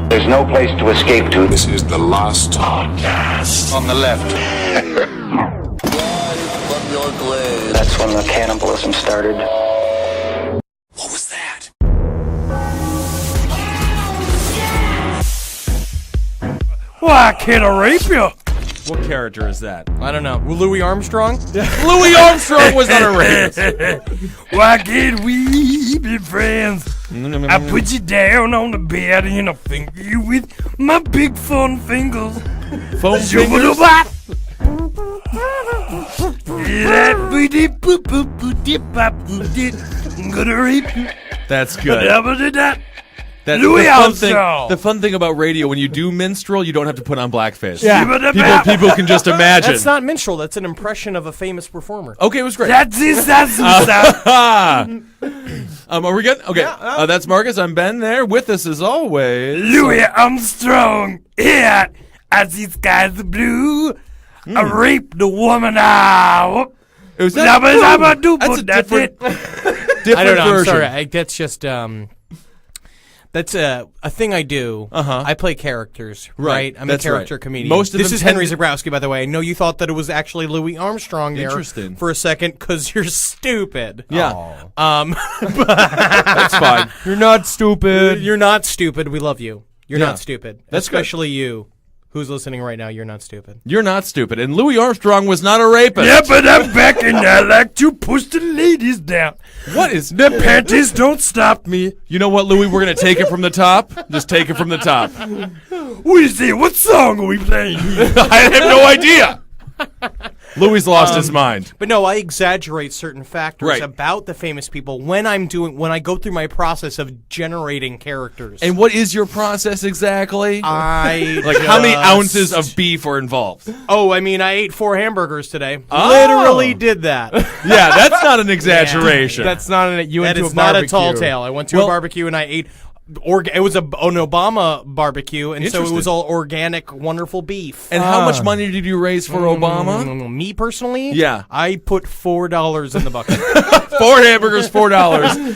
There's no place to escape to. This is the last podcast. On the left. That's when the cannibalism started. What was that? Why can't I rape you? What character is that? I don't know. Louis Armstrong? Louis Armstrong was not a rapist. Why can't we be friends? I put you down on the bed and I finger you with my big fun fingers. Foam fingers? I'm gonna rape you. That's good. That's Louis the Armstrong. fun thing about radio, when you do minstrel, you don't have to put on blackface. Yeah. People can just imagine. That's not minstrel. That's an impression of a famous performer. Okay, it was great. That's it. Are we good? Okay. That's Marcus. I'm Ben there. With us as always. Louis Armstrong here as the skies are blue. I raped the woman out. It was That's a different I don't know. I'm version. sorry. That's just that's a thing I do. Uh-huh. I play characters, Right. right? I'm That's a character right. comedian. Most of this them is tend Henry to- Zabrowski, by the way. I know you thought that it was actually Louis Armstrong there Interesting. for a second because you're stupid. Yeah. That's fine. You're not stupid. You're not stupid. We love you. You're Yeah. not stupid. That's good. Especially you, who's listening right now. You're not stupid. You're not stupid. And Louis Armstrong was not a rapist. Yeah, but I'm back and I like to push the ladies down. What is... The panties don't stop me. You know what, Louis? We're going to take it from the top. Just take it from the top. What is it? What song are we playing? I have no idea. Louis lost his mind. But no, I exaggerate certain factors Right. about the famous people when I go through my process of generating characters. And what is your process exactly? I Like, how many just- ounces of beef are involved? Oh, I mean, I ate 4 hamburgers today. Oh. Literally did that. Yeah, that's not an exaggeration. That's not an you That went to is a not barbecue. a tall tale. I went to a barbecue and I ate. It was an Obama barbecue, and so it was Interesting. all organic, wonderful beef. And how much money did you raise for Obama? Me personally, Yeah. I put $4 in the bucket. 4 hamburgers, $4.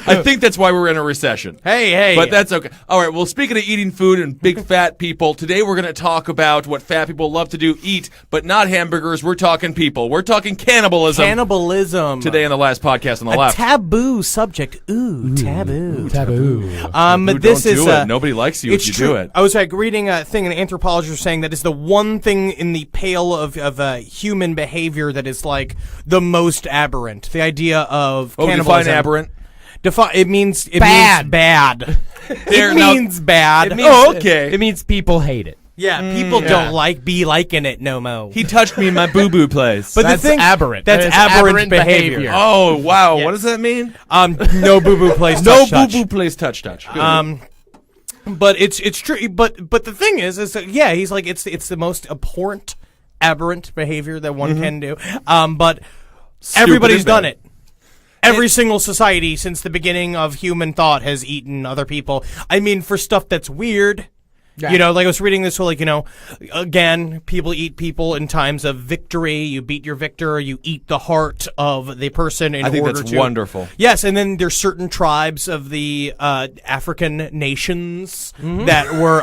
I think that's why we're in a recession. hey, But that's okay. All right, well, speaking of eating food and big fat people, today we're going to talk about what fat people love to do, eat, but not hamburgers. We're talking people. We're talking cannibalism. cannibalism Today on the last podcast on the a left. taboo subject. Ooh, taboo. Who This don't is do it. Nobody likes you if it's you true. do it. I was reading a thing, an anthropologist was saying that is the one thing in the pale of human behavior that is like the most aberrant. The idea of cannibalism. Define aberrant. It means Bad. bad. There, It now- means bad. okay. It means people hate it. Yeah, people don't be liking it no mo. He touched me in my boo-boo place. But That's the thing, aberrant. That's It's aberrant aberrant behavior. behavior. oh, wow. Yes. What does that mean? No boo boo place. No touch. boo-boo place touch. Good. But it's true. But the thing is that, yeah, he's like it's the most abhorrent, aberrant behavior that one can do. But everybody's and done bad. it. Every single society since the beginning of human thought has eaten other people. I mean, for stuff that's weird. Yeah. You know, like I was reading this, like, again, people eat people in times of victory. You beat your victor, you eat the heart of the person in I think order that's to. wonderful. Yes, and then there's certain tribes of the African nations that were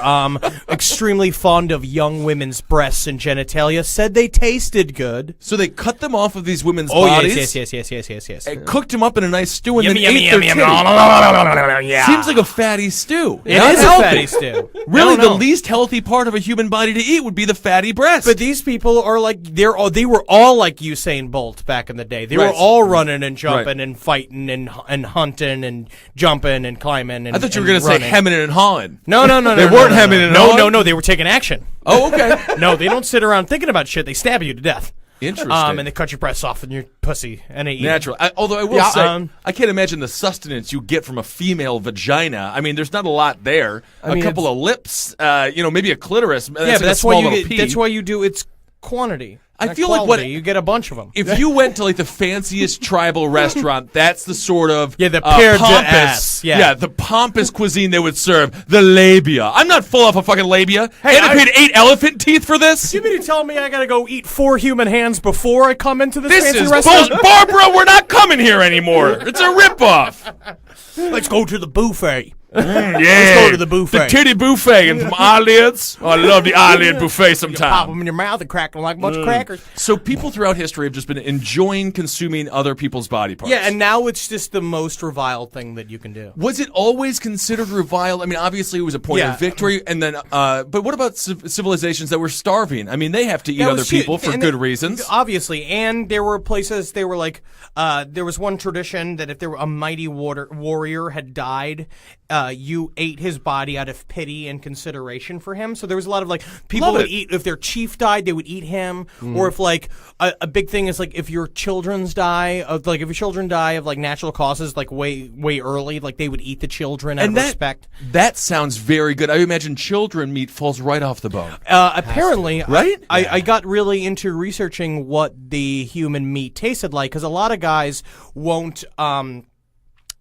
extremely fond of young women's breasts and genitalia, said they tasted good. So they cut them off of these women's Oh, bodies. yes. And cooked them up in a nice stew and Yummy, then yummy, ate their yummy, titties. Yeah. Seems like a fatty stew. It Not is a healthy. fatty stew. Really, No, the no. least healthy part of a human body to eat would be the fatty breast. But these people are like they were all like Usain Bolt back in the day. They Right. were all running and jumping Right. and fighting and hunting and jumping and climbing. And I thought you were going going to to say hemming and hawing. No. They weren't hemming and hawing? No. They were taking action. Oh, okay. No, they don't sit around thinking about shit. They stab you to death. Interesting. And they cut your breasts off and your pussy and they eat. Natural. Although I will Yeah, say, I can't imagine the sustenance you get from a female vagina. I mean, there's not a lot there. I mean, a couple of lips, maybe a clitoris. Yeah, but that's why you get. That's why you do. It's quantity. I not feel like quality. what- you get a bunch of them. If you went to like the fanciest tribal restaurant, that's the sort of Yeah, the pared to pompous, ass, yeah. the pompous cuisine they would serve. The labia. I'm not full off a fucking labia. Hey, and I paid 8 elephant teeth for this. You mean to tell me I gotta go eat 4 human hands before I come into this This fancy is restaurant? bullshit, Barbara. We're not coming here anymore. It's a ripoff. Let's go to the buffet. Yeah. Let's go to the buffet. The titty buffet and some eyelids. Oh, I love the eyelid buffet Pop sometimes. them in your mouth and crack them like a bunch of crackers. So people throughout history have just been enjoying consuming other people's body parts. Yeah, and now it's just the most reviled thing that you can do. Was it always considered reviled? I mean, obviously it was a point Yeah. of victory, and then, but what about civilizations that were starving? I mean, they have to eat That other was huge. people for And good reasons. Obviously, and there were places they were like, there was one tradition that if there were a mighty warrior had died, you ate his body out of pity and consideration for him. So there was a lot of like people Love would it. eat if their chief died, they would eat him, or if like a big thing is like if your children's die of like if your children die of like natural causes like way early, like they would eat the children out of respect. That sounds very good. I imagine children meat falls right off the bone. Apparently, Right? I got really into researching what the human meat tasted like because a lot of guys won't.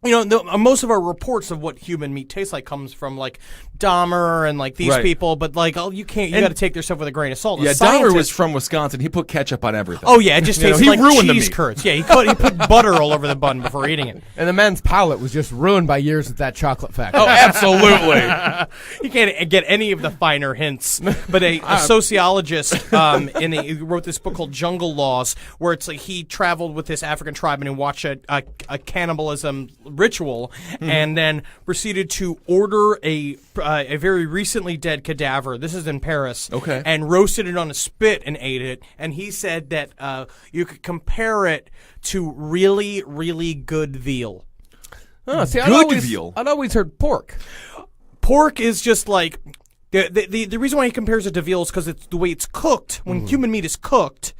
Most of our reports of what human meat tastes like comes from like Dahmer and like these Right. people, but like you got to take their stuff with a grain of salt. A Yeah, Dahmer scientist- was from Wisconsin. He put ketchup on everything. Oh yeah, it just You know, tastes he like ruined the cheese meat. curds. Yeah, he put butter all over the bun before eating it. And the man's palate was just ruined by years at that chocolate factory. Oh, absolutely. You can't get any of the finer hints. But a sociologist he wrote this book called Jungle Laws, where it's like he traveled with this African tribe and watched a cannibalism ritual, and then proceeded to order a very recently dead cadaver. This is in Paris. Okay. And roasted it on a spit and ate it. And he said that you could compare it to really, really good veal. Oh, see, Good veal. I'd always heard pork. Pork is just like the reason why he compares it to veal is because it's the way it's cooked. When human meat is cooked,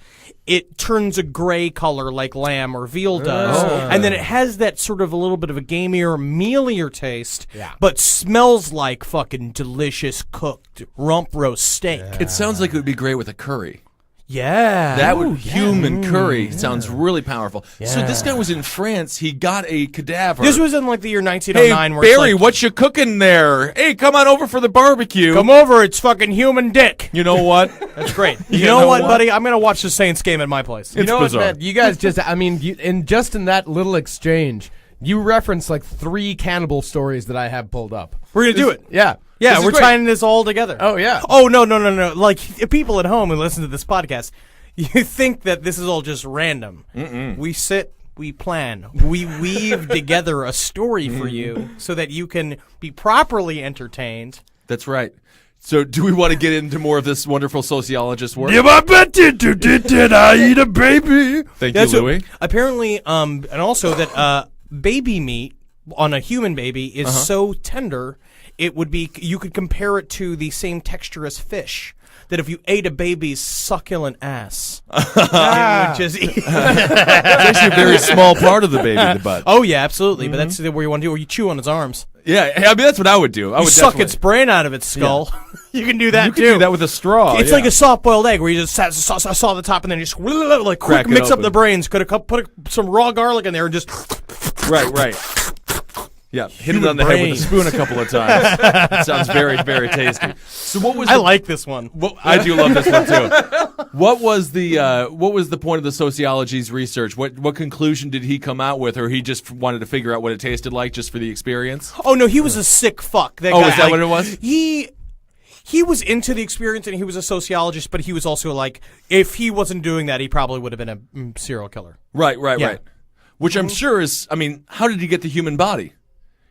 it turns a gray color like lamb or veal does, and then it has that sort of a little bit of a gamier, mealier taste, but smells like fucking delicious cooked rump roast steak. It sounds like it would be great with a curry. Yeah, That would human curry sounds really powerful. So this guy was in France. He got a cadaver. This was in like the year Hey 1909. where Barry, it's like, what you cooking there? Hey, come on over for the barbecue. come over, it's fucking human dick. You know what? That's great. You know what, buddy? I'm gonna watch the Saints game at my place. You know bizarre. what, man? You guys just, I mean, in that little exchange, you referenced like 3 cannibal stories that I have pulled up. We're gonna do it. Yeah. Yeah, This is we're great. tying this all together. Oh, yeah. Oh, no. Like, people at home who listen to this podcast, you think that this is all just random. We sit, we plan, we weave together a story for you so that you can be properly entertained. That's right. So do we want to get into more of this wonderful sociologist work? Yeah, I bet did I eat a baby? Thank That's you, what- Louis. apparently, and also that baby meat on a human baby is so tender, it would be, you could compare it to the same texture as fish. That if you ate a baby's succulent ass, it would just It's actually a very small part of the baby, the butt. Oh yeah, absolutely. But that's where you want to do, or you chew on its arms. Yeah, I mean that's what I would do. I You would suck definitely- its brain out of its skull. You can do that You too. can do that with a straw. It's yeah. like a soft-boiled egg where you just saw the top and then you just like Crack quick it mix up open. the brains. Could have put some raw garlic in there and just right. Yeah, hit it Human on the head brain. with a spoon a couple of times. It sounds very, very tasty. So what was I the, like this one. Well, I do love this one too. What was the point of the sociology's research? What conclusion did he come out with, or he just wanted to figure out what it tasted like just for the experience? Oh no, he was a sick fuck. That Oh, guy, is that what it was? He was into the experience and he was a sociologist, but he was also like, if he wasn't doing that, he probably would have been a serial killer. Right. Yeah. Which I'm sure is. I mean, how did he get the human body?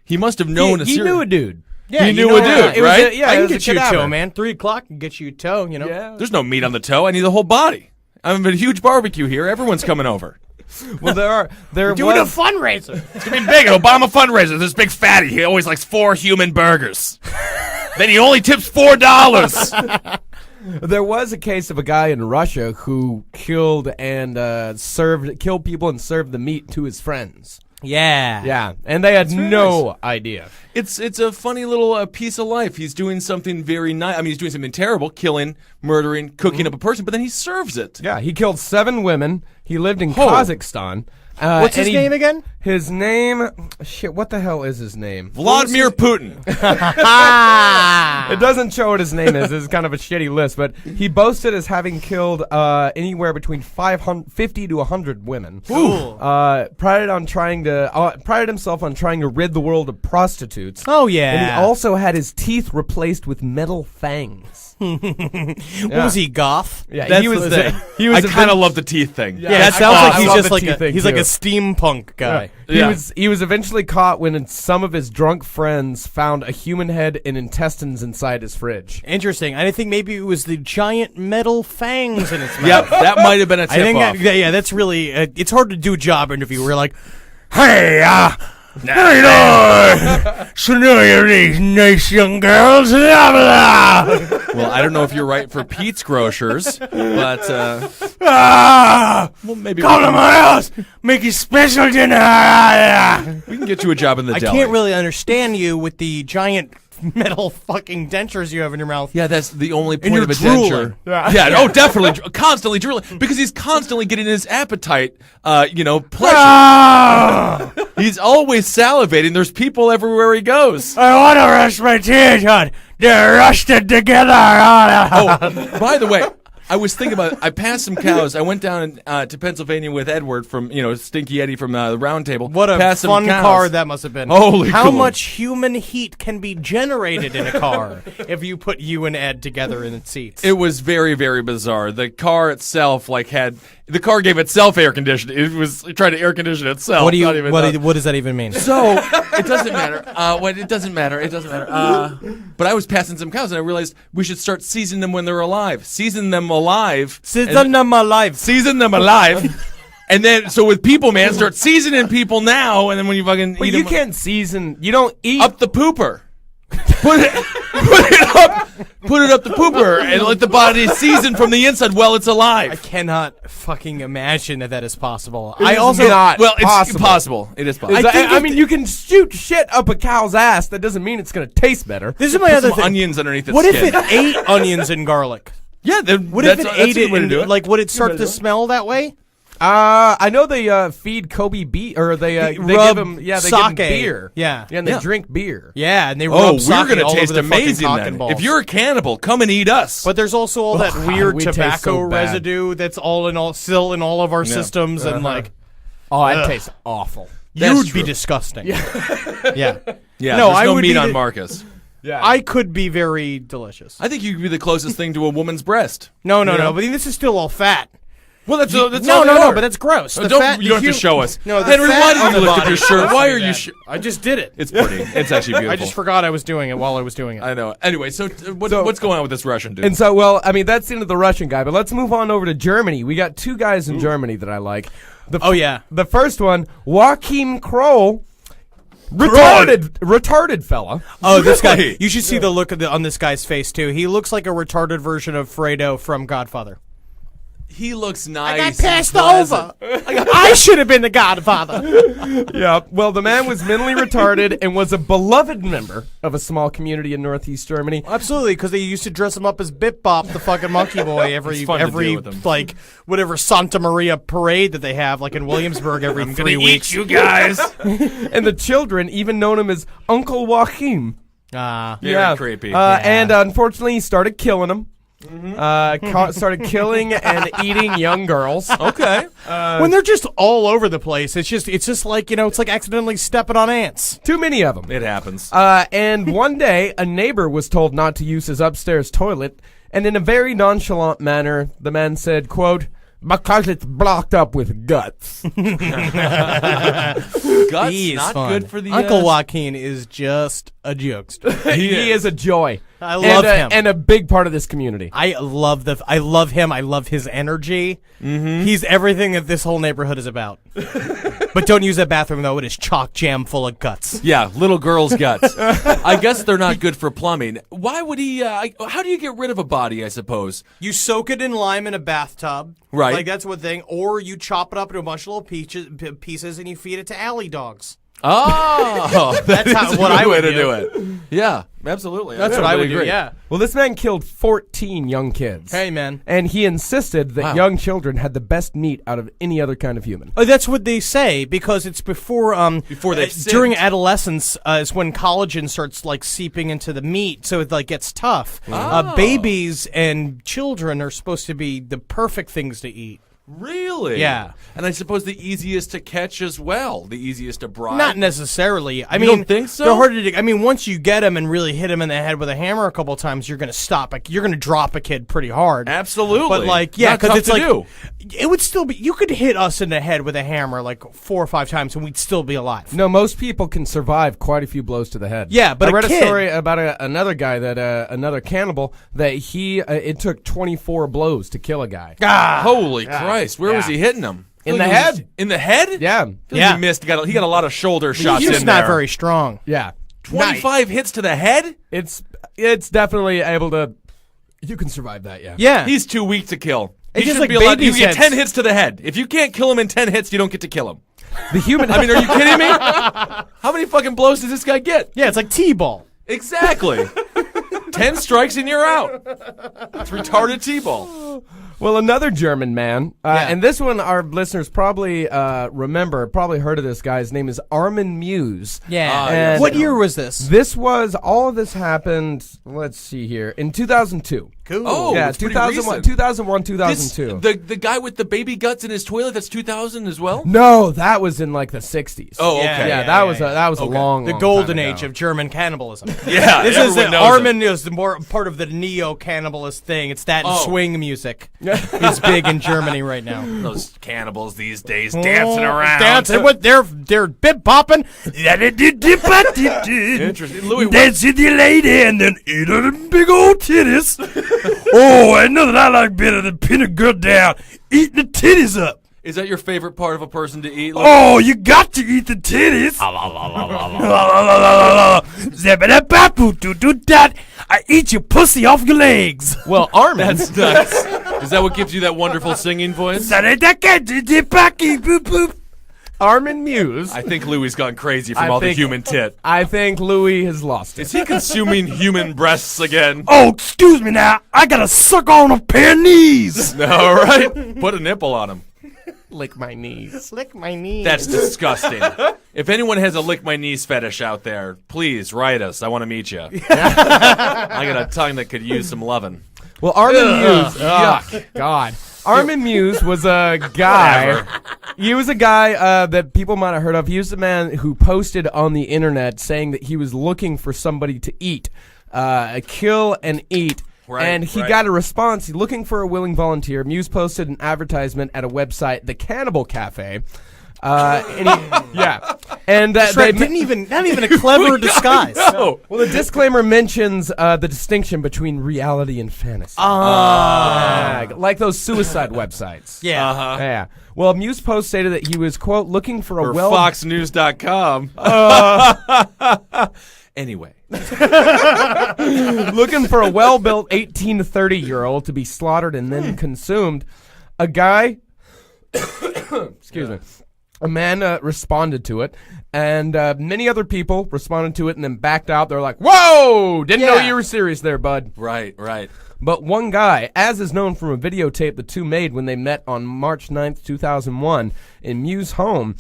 He must have known He knew a dude. Yeah, He knew a dude, it was right? yeah, I it can was get a you a cadaver, toe, man. 3 o'clock can get you a toe. You know. Yeah. There's no meat on the toe. I need the whole body. I'm a huge barbecue here. Everyone's coming over. Well, there Doing a was fundraiser. It's gonna be big. An Obama fundraiser. This big fatty. He always likes 4 human burgers. Then he only tips $4. There was a case of a guy in Russia who killed people and served the meat to his friends. Yeah. Yeah, and they had no idea. It's a funny little piece of life. He's doing something very nice. I mean, he's doing something terrible, killing, murdering, cooking up a person, but then he serves it. Yeah, he killed 7 women. He lived in Kazakhstan. What's his and name again? His name, shit, what the hell is his name? Vladimir Putin. It doesn't show what his name is. It's kind of a shitty list, but he boasted as having killed anywhere between 50 to 100 women. Cool. Prided himself on trying to rid the world of prostitutes. Oh, yeah. And he also had his teeth replaced with metal fangs. What was he, goth? Yeah, That's he was the thing. he was I kind of love the teeth thing. Yeah, it I sounds like he's love just the like teeth thing, he's like a too. steampunk guy. Yeah. He was eventually caught when some of his drunk friends found a human head and intestines inside his fridge. Interesting. I think maybe it was the giant metal fangs in its mouth. Yep, that might have been a tip I think off. that's really. It's hard to do a job interview where you're like, Hey, so now you're these nice young girls, blah, blah. Well, I don't know if you're right for Pete's Grocers, but well, maybe Come to my house, make you special dinner. we can get you a job in the I deli. can't really understand you with the giant metal fucking dentures you have in your mouth. Yeah, that's the only And point you're of a drooling. denture. Yeah, oh, definitely, constantly drooling because he's constantly getting his appetite, pleasure. He's always salivating. There's people everywhere he goes. I want to rush my teeth, hon. They're rusted together. Oh, by the way, I was thinking about it. I passed some cows. I went down to Pennsylvania with Edward from, Stinky Eddie from the Round Table. What a Passed some fun cows. car that must have been. Holy How cool. much human heat can be generated in a car if you put you and Ed together in its seats? It was very, very bizarre. The car itself, the car gave itself air conditioning. It was trying to air condition itself. what do you? not even What does that even mean? So it doesn't matter. It doesn't matter. It doesn't matter. But I was passing some cows and I realized we should start seasoning them when they're alive. Season them alive. Season them alive. Season them alive. And then, so with people, man, start seasoning people now. And then when you fucking But eat you them can't season. You don't eat. up the pooper. Put it up the pooper and let the body season from the inside while it's I alive. cannot fucking imagine that is possible. It I is also not Well, it's possible. possible. It is possible. I mean, you can shoot shit up a cow's ass. That doesn't mean it's going to taste better. This is my Put other some thing. onions underneath its What if skin. it ate onions and garlic? Yeah, What if it that's ate a good it way to and do it. like would it start to smell that way? I know they feed Kobe beer, or they rub give him they give sake. him beer. Yeah. and they Yeah. drink beer. Yeah, and they Oh, rub sake we're gonna all taste over the fucking amazing cock then. and balls. If you're a cannibal, come and eat us. But there's also all that God, weird we taste tobacco so bad. residue that's still in all of our systems, and like Oh, that tastes awful. That's you'd be true. disgusting. Yeah. yeah, No, there's I no would meat be on the- Marcus. Yeah, I could be very delicious. I think you could be the closest thing to a woman's breast. No, but this is still all fat. Well, that's No, but that's gross. Oh, The don't, fat- you don't the have to hu- show us. No, the Henry, fat why did on you the lift up body your shirt? hurts Why me are you? bad. I just did it. It's pretty. It's actually beautiful. I just forgot I was doing it while I was doing it. I know. Anyway, so what's going on with this Russian dude? And so, well, I mean, that's the end of the Russian guy. But let's move on over to Germany. We got two guys in Germany that I like. Oh yeah. The first one, Joachim Kroll, retarded fella. Oh, this guy. Really? You should see the look on this guy's face too. He looks like a retarded version of Fredo from Godfather. he looks nice. I and got passed pleasant. over. I should have been the Godfather. Yeah. Well, the man was mentally retarded and was a beloved member of a small community in Northeast Germany. Absolutely, because they used to dress him up as Bip Bop, the fucking monkey boy, It's fun to deal with him. like whatever Santa Maria parade that they have, like in Williamsburg every 3 weeks. You guys. And the children even known him as Uncle Joachim. Very creepy. And unfortunately, he started killing them. Started killing and eating young girls. Okay. When they're just all over the place, it's just like it's like accidentally stepping on ants. Too many of them. It happens. And one day, a neighbor was told not to use his upstairs toilet, and in a very nonchalant manner, the man said, quote, "Because it's blocked up with guts." Guts He is not fun. good for the Uncle Joaquin is just a jokester. He is a joy. I love him. And a big part of this community. I love him. I love his energy. Mm-hmm. He's everything that this whole neighborhood is about. But don't use that bathroom though; it is chalk jam full of guts. Yeah, little girl's guts. I guess they're not good for plumbing. Why would he? How do you get rid of a body? I suppose. You soak it in lime in a bathtub, Right. Like that's one thing, or you chop it up into a bunch of little pieces and you feed it to alley dogs. Oh, That's how- is a what good I way would to do it. Yeah, absolutely. That's what I would do. agree. Yeah. Well, this man killed 14 young kids. Hey, man. And he insisted that Wow. young children had the best meat out of any other kind of human. Oh, that's what they say because it's before they've during sinned. adolescence is when collagen starts like seeping into the meat, so it like gets tough. Oh. Babies and children are supposed to be the perfect things to eat. Really? Yeah. And I suppose the easiest to catch as well, the easiest to brine. Not necessarily. I You mean, don't think so? They're harder to. I mean, once you get them and really hit them in the head with a hammer a couple times, you're going to stop. Like, you're going to drop a kid pretty hard. Absolutely. But like, yeah, Not because tough it's to like do. it would still be. You could hit us in the head with a hammer like 4 or 5 times, and we'd still be alive. No, most people can survive quite a few blows to the head. Yeah, but I a read kid- a story about another guy another cannibal that he it took 24 blows to kill a guy. Holy Christ! Where was he hitting him? In Like the he was- head. In the head? Yeah, Yeah. He missed. He got a lot of shoulder shots He's in not there. very strong. yeah. 25 hits to the head? It's definitely able to. You can survive that. Yeah. Yeah, He's too weak to kill. It's He just should like be allowed. You baby's get heads. 10 hits to the head. If you can't kill him in 10 hits, you don't get to kill him. The human. I mean, are you kidding me? How many fucking blows does this guy get? yeah, it's like T-ball. Exactly. 10 strikes and you're out. It's retarded T-ball. Well, another German man, and this one our listeners probably probably heard of this guy. His name is Armin Muse. Yeah. And What year was this? This was all of this happened. Let's see here in 2002. Cool. Oh, yeah, it's pretty 2001, recent. 2001, This- 2002. the guy with the baby guts in his toilet, that's 2000 as well? No, that was in like the 60s. Oh, okay. Yeah, that was a Okay. long, The long golden time age ago. of German cannibalism. Yeah, This is everyone the knows Armin is the more part of the neo-cannibalist thing. It's that and Oh. swing music. It's big in Germany right now. Those cannibals these days dancing Oh, around. dancing with they're bip bopping. Interesting. Louis, what- Dance with the lady and then eat her them big old titties. Oh, and nothing I like better than pinning a girl down, eating the titties up. is that your favorite part of a person to eat? Oh, you got to eat the titties. Zabba-da-ba-boo-doo-doo-dat. I eat your pussy off your legs. Well, Armin. That's nuts. Is that what gives you that wonderful singing voice? Boop-boop. Armin Muse. I think Louis gone crazy from I all the think- human tit. I think Louis has lost it. Is he consuming human breasts again? Oh, excuse me now. I gotta suck on a pair of knees. All right. Put a nipple on him. Lick my knees. Lick my knee. That's disgusting. If anyone has a lick my knees fetish out there, please write us. I want to meet you. I got a tongue that could use some loving. Well, Armin Muse. Yuck. God. Armin Muse was a guy. He was a guy that people might have heard of. He was the man who posted on the internet saying that he was looking for somebody to eat, kill and eat. Right, and he right. got a response. He's looking for a willing volunteer. Muse posted an advertisement at a website, The Cannibal Cafe. And That's right. Not even a clever disguise. No. well, the disclaimer mentions the distinction between reality and fantasy. Like those suicide websites. Yeah. Uh-huh. Yeah. Well, Muse Post stated that he was, quote, looking for a Or well... FoxNews.com. Anyway. looking for a well-built 18 to 30-year-old to be slaughtered and then consumed. A guy... excuse me. A man responded to it, and many other people responded to it and then backed out. They're like, whoa! Didn't know Yeah. you were serious there, bud. Right, right. But one guy, as is known from a videotape the two made when they met on March 9th, 2001, in Muse's home,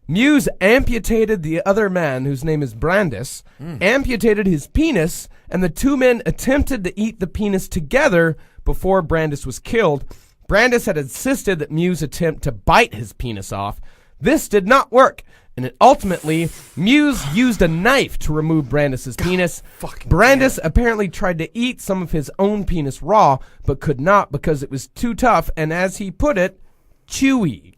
Muse amputated the other man, whose name is Brandis, amputated his penis, and the two men attempted to eat the penis together before Brandis was killed. Brandis had insisted that Muse attempt to bite his penis off. This did not work, and it ultimately, Muse used a knife to remove Brandis's penis. Brandis apparently tried to eat some of his own penis raw, but could not because it was too tough, and as he put it, chewy.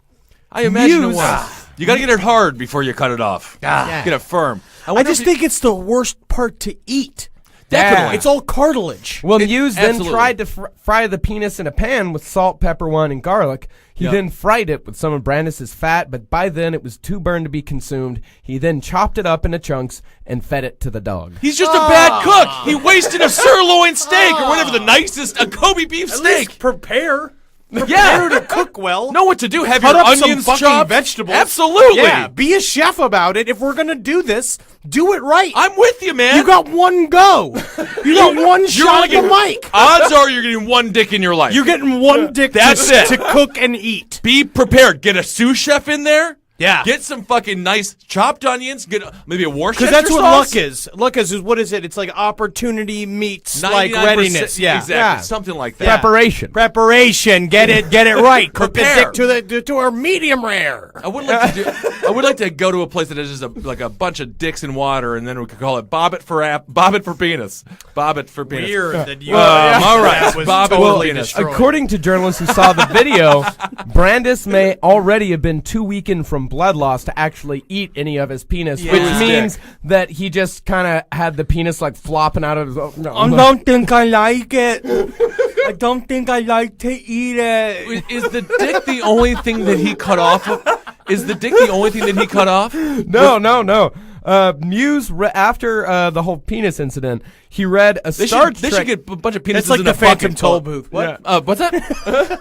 I imagine Muse. it was. You got to get it hard before you cut it off. Get it firm. I just think it's the worst part to eat. Definitely. It's all cartilage. Well, Muse then absolutely. tried to fry the penis in a pan with salt, pepper, wine, and garlic. He Yep. then fried it with some of Brandis's fat, but by then it was too burned to be consumed. He then chopped it up into chunks and fed it to the dog. He's just a bad cook. He wasted a sirloin steak or whatever the nicest, a Kobe beef At steak. least prepare. Prepare to cook well. Know what to do. Have Cut your up some onions fucking chopped. vegetables. Absolutely. Yeah, be a chef about it. If we're gonna do this, do it right. I'm with you, man. You got one go. You got one shot at the mic. Odds are you're getting one dick in your life. You're getting one dick That's it. to cook and eat. Be prepared. Get a sous chef in there. Yeah. Get some fucking nice chopped onions. Get maybe a Worcestershire Because that's what sauce. luck is. Luck is what is it? It's like opportunity meets like 99%. readiness. Yeah, Exactly. Yeah. Something like that. Preparation. Preparation. Get it right. Cook the Prepare. dick to a medium rare. I would like to I would like to go to a place that has just a bunch of dicks in water, and then we could call it Bob it for penis. Bob it for penis. Weird that you. all right. That was Bob it totally for penis. destroyed. According to journalists who saw the video, Brandis may already have been too weakened from blood loss to actually eat any of his penis, Yeah. which His means that he just kind of had the penis like flopping out of his. I don't think I like it. I don't think I like to eat it. Is the dick the only thing that he cut off? Is the dick the only thing that he cut off? No. Muse, after the whole penis incident, he read a Star They Trek. should get a bunch of penises It's like in the a Phantom bucket. Toll booth. What? What's that?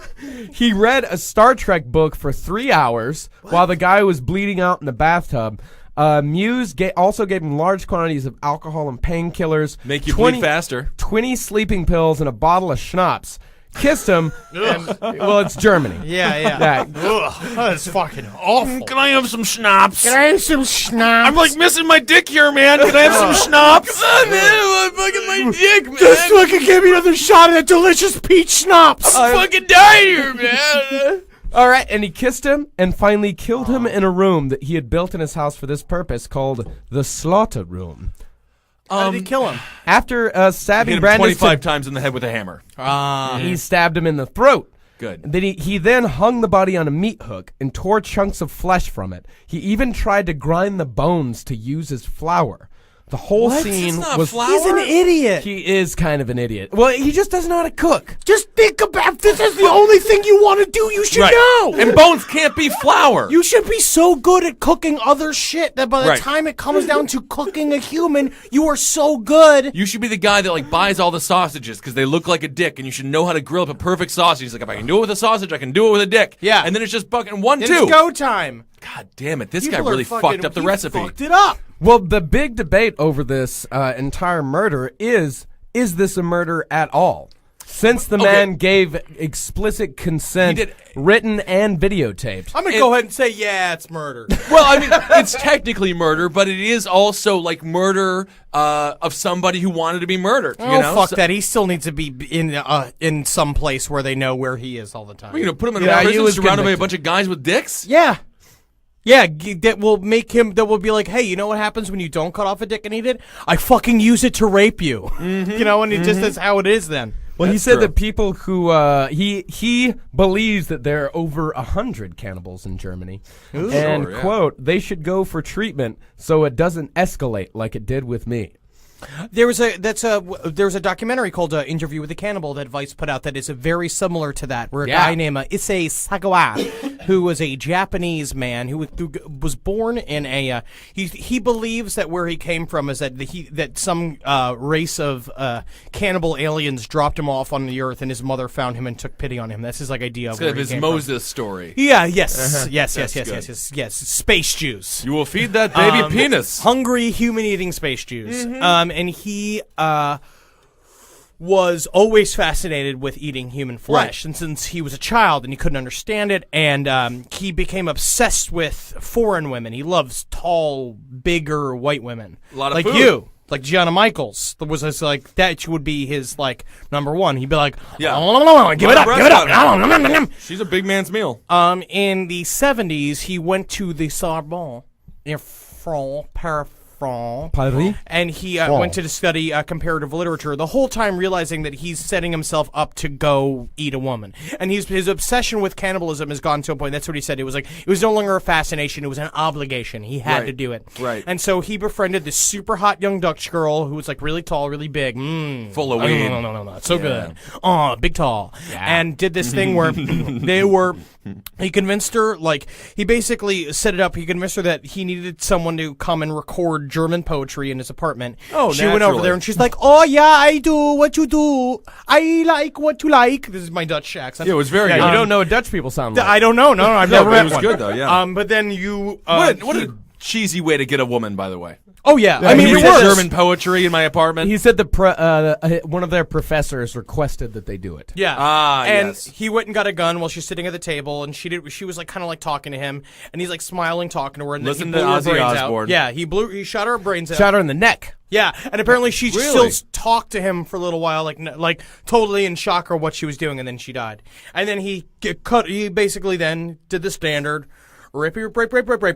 He read a Star Trek book for 3 hours while the guy was bleeding out in the bathtub. Muse also gave him large quantities of alcohol and painkillers. Make you bleed faster. 20 sleeping pills and a bottle of schnapps. Kissed him. And, well, it's Germany. Yeah. Ugh, that's fucking awful. Can I have some schnapps? Can I have some schnapps? I'm like missing my dick here, man. Can I have some schnapps? Oh, man, I'm fucking my dick, man. Just fucking give me another shot of that delicious peach schnapps. fucking die here, man. All right, and he kissed him and finally killed him in a room that he had built in his house for this purpose called the Slaughter Room. How did he kill him? After Hit stabbing him Brandis 25 times in the head with a hammer. he stabbed him in the throat. Good. Then he then hung the body on a meat hook and tore chunks of flesh from it. He even tried to grind the bones to use as flour. The whole scene It's not was. flour. He's an idiot. He is kind of an idiot. Well, he just doesn't know how to cook. Just think about this is the only thing you want to do. You should know. And bones can't be flour. You should be so good at cooking other shit that by the Right. time it comes down to cooking a human, you are so good. You should be the guy that like buys all the sausages because they look like a dick, and you should know how to grill up a perfect sausage. He's like, if I can do it with a sausage, I can do it with a dick. Yeah. And then it's just fucking 1, 2. It's go time. God damn it! This People guy are really fucking- fucked up the he recipe. Fucked it up. Well, the big debate over this entire murder is this a murder at all? Since the man gave explicit consent, He did- written and videotaped. I'm gonna go ahead and say, yeah, it's murder. Well, I mean, it's technically murder, but it is also like murder of somebody who wanted to be murdered. Oh, you know? fuck So- that. He still needs to be in some place where they know where he is all the time. You know, put him in Yeah, a he prison was surrounded by a convicted. bunch of guys with dicks. Yeah. Yeah, that will make him, that will be like, hey, you know what happens when you don't cut off a dick and eat it? I fucking use it to rape you. You know, and it just is how it is then. Well, he That's said true. that people who he believes that there are over 100 cannibals in Germany, and Sure, yeah. quote, they should go for treatment so it doesn't escalate like it did with me. There's a documentary called Interview with a Cannibal that Vice put out that is very similar to that, where a Yeah. guy named Issei Sagawa, who was a Japanese man who was born in a he believes that where he came from is that some race of cannibal aliens dropped him off on the earth and his mother found him and took pity on him. That's his idea of It's where kind of he his came from. Moses story. Yeah. Yes. Yes. good. Yes. Space Jews. You will feed that baby penis. Hungry, human-eating space Jews. And he was always fascinated with eating human flesh. And since he was a child and he couldn't understand it, and he became obsessed with foreign women. He loves tall, bigger white women. A lot of like food. you. Like Gianna Michaels. There was this, like, that would be his, like, number one. He'd be like, Yeah. give it up. She's a big man's meal. In the 70s, he went to the Sorbonne in France, Paris, Paris? and he went to study comparative literature, the whole time realizing that he's setting himself up to go eat a woman. And his obsession with cannibalism has gone to a point, that's what he said, it was no longer a fascination, it was an obligation. He had Right. to do it. Right. And so he befriended this super hot young Dutch girl who was like really tall, really big. Full of weed. No. So good. Oh, big tall. And did this thing where he convinced her, like, he basically set it up. He convinced her that he needed someone to come and record German poetry in his apartment. Oh, she went over naturally. there and she's like, "Oh yeah, I do what you do. I like what you like." This is my Dutch accent. Yeah, it was very Yeah, good. you don't know what Dutch people sound like. I don't know. No, I've No, never but met it was one. good, though, yeah. But then you. What a cheesy way to get a woman, by the way. Oh yeah. I mean, You it read works. German poetry in my apartment. He said one of their professors requested that they do it. Yeah. Ah, and yes. he went and got a gun while she's sitting at the table, and she was like kind of like talking to him, and he's like smiling, talking to her, and Listen then he to blew her Ozzy brains Osbourne. out. Yeah, he shot her brains out. Shot her in the neck. Yeah, and apparently she Really? still talked to him for a little while, like totally in shock of what she was doing, and then she died. And then he basically then did the standard, raped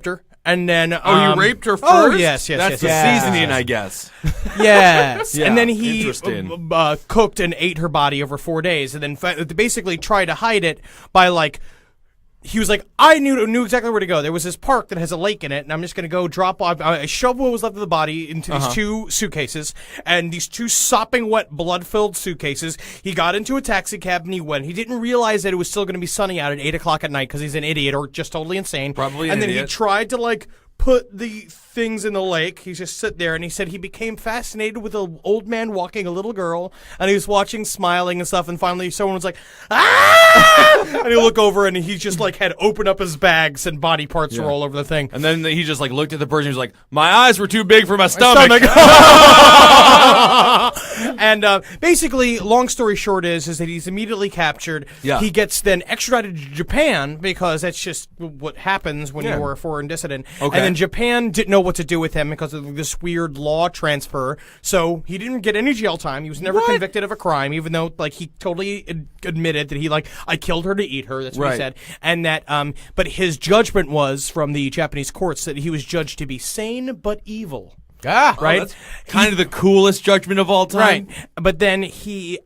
her, and then you raped her first? Oh yes, That's the yes. seasoning, I guess. yes. Yeah, And then he interesting. cooked and ate her body over 4 days, and then basically tried to hide it by like. He was like, I knew exactly where to go. There was this park that has a lake in it, and I'm just going to go drop off. I shoved what was left of the body into these 2 suitcases, and these 2 sopping wet, blood-filled suitcases. He got into a taxi cab, and he went. He didn't realize that it was still going to be sunny out at 8 o'clock at night because he's an idiot or just totally insane. Probably an And then idiot. he tried to, like, put the things in the lake. He just sit there, and he said he became fascinated with an old man walking a little girl, and he was watching, smiling and stuff, and finally someone was like, "Ah!" And he look over, and he just like had opened up his bags, and body parts were all over the thing. And then he just like looked at the person. He was like, "My eyes were too big for my stomach." And basically, long story short is that he's immediately captured. Yeah. He gets then extradited to Japan because that's just what happens when Yeah. you are a foreign dissident. Okay. And then Japan didn't know what to do with him because of this weird law transfer. So he didn't get any jail time. He was never convicted of a crime, even though like he totally admitted that he like I killed her to eat her. That's what he Right. said. And that but his judgment was from the Japanese courts that he was judged to be sane but evil. Ah, Right? That's kind of the coolest judgment of all time. Right. But then he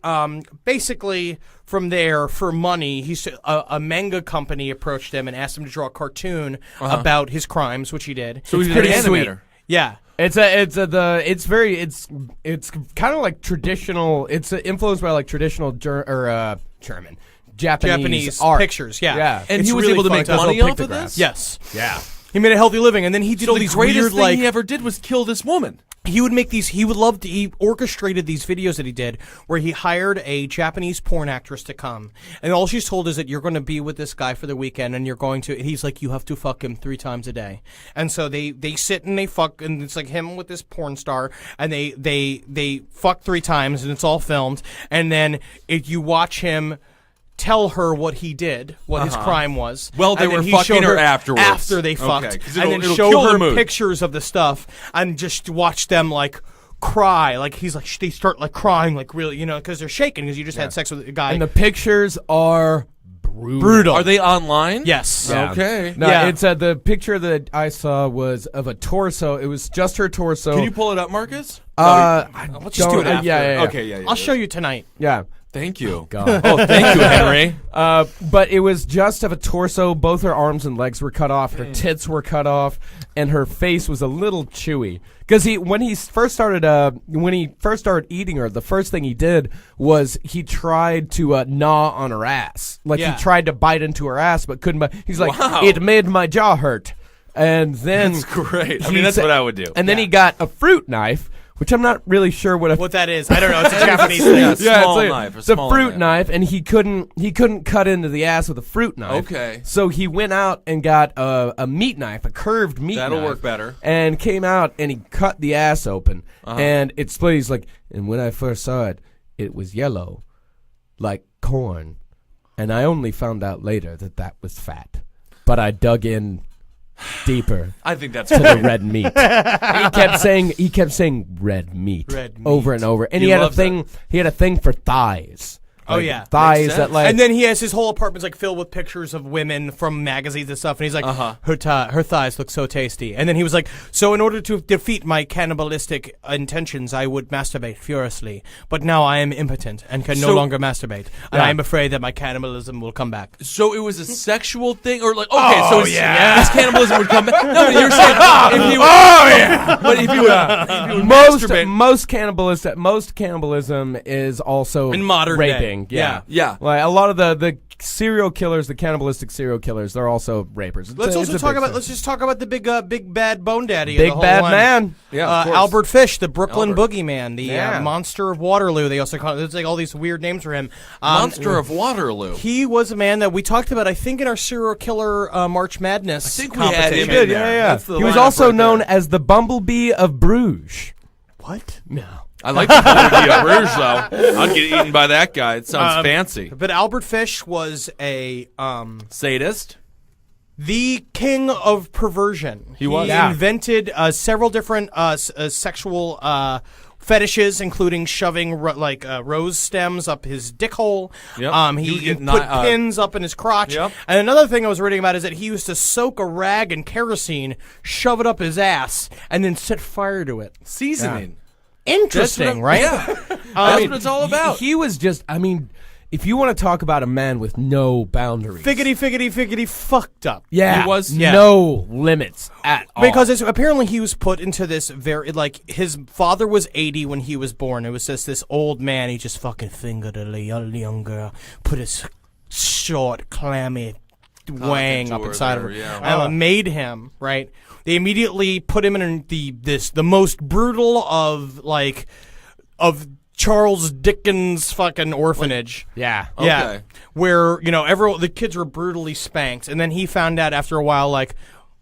basically from there for money, a manga company approached him and asked him to draw a cartoon about his crimes, which he did. So he's an pretty animator. Yeah. It's kind of like traditional. It's influenced by like traditional German, Japanese art. pictures, yeah. Yeah. And It's he was really able to fun make to- money Little off of pictographs. this? Yes. Yeah. He made a healthy living, and then he did all The these greatest weird thing like he ever did was kill this woman. he would make these. He orchestrated these videos that he did where he hired a Japanese porn actress to come, and all she's told is that you're going to be with this guy for the weekend, and you're going to. And he's like, you have to fuck him 3 times a day, and so they sit and they fuck, and it's like him with this porn star, and they fuck 3 times, and it's all filmed, and then if you watch him. Tell her what he did, what his crime was. Well, they and then were he fucking showed her afterwards. After they Okay, fucked, 'cause and it'll then kill show the her mood. pictures of the stuff, and just watch them like cry. Like he's like they start like crying, like really, because they're shaking because you just had sex with a guy. And the pictures are brutal. Are they online? Yes. Yeah. Okay. No, Yeah. it's the picture that I saw was of a torso. It was just her torso. Can you pull it up, Marcus? Let's just do it after. Yeah. Okay, yeah. I'll show you tonight. Yeah. Thank you. God. Oh, thank you, Henry. But it was just of a torso. Both her arms and legs were cut off. Her tits were cut off, and her face was a little chewy. Because when he first started eating her, the first thing he did was he tried to gnaw on her ass. Like Yeah. he tried to bite into her ass, but couldn't. He's like, Wow. it made my jaw hurt. And then That's great. I he mean, that's said- what I would do. And then he got a fruit knife, which I'm not really sure What that is, I don't know. It's a Japanese thing. Yeah, yeah, small it's knife, a it's a small fruit knife. knife, and he couldn't cut into the ass with a fruit knife. Okay. So he went out and got a meat knife, a curved meat knife. That'll work better. And came out and he cut the ass open, and it split. He's like, and when I first saw it, it was yellow, like corn, and I only found out later that was fat. But I dug in deeper I think that's to the red meat. He kept saying red meat, Red meat. over and over. And He he had a loves thing. He had a thing for thighs. Oh, Like, yeah. thighs Makes that sense. like. And then he has his whole apartment's like filled with pictures of women from magazines and stuff, and he's like, her thighs look so tasty. And then he was like, so in order to defeat my cannibalistic intentions, I would masturbate furiously, but now I am impotent and can no So- longer masturbate, and I am afraid that my cannibalism will come back. So it was a sexual thing, or like so his cannibalism would come back. No, but you're saying if he would, but if he would masturbate. most cannibalism is also In modern day. raping. thing. Yeah. Yeah. Like a lot of the serial killers, the cannibalistic serial killers, they're also rapers. Let's It's a big thing. Let's just talk about the big bad bone daddy. of Big the whole bad one. man. Yeah, of course. Albert Fish, the Brooklyn Boogeyman, the Yeah. monster of Waterloo. They also call it. There's like all these weird names for him. Monster of Waterloo. He was a man that we talked about, I think, in our serial killer March Madness. I think we had him competition. in there. That's the He was lineup also right known there. as the Bumblebee of Bruges. What? No. I like the Bumblebee of Bruges, though. I'd get eaten by that guy. It sounds fancy. But Albert Fish was a Sadist. the king of perversion. He was. Yeah. invented several different sexual fetishes, including shoving rose stems up his dick hole. Yep. He would get put ni- pins up in his crotch. Yep. And another thing I was reading about is that he used to soak a rag in kerosene, shove it up his ass, and then set fire to it. Seasoning. Interesting, right? Yeah. That's what it's all about. He was just, I mean, if you want to talk about a man with no boundaries. Figgity fucked up. Yeah. He was- no limits at all. Because apparently he was put into this very, his father was 80 when he was born. It was just this old man. He just fucking fingered a young girl, put his short, clammy wang up Contour inside there, of her, yeah. and made him, right? They immediately put him in the most brutal of Charles Dickens fucking orphanage. Yeah. Yeah, Okay. where the kids were brutally spanked, and then he found out after a while,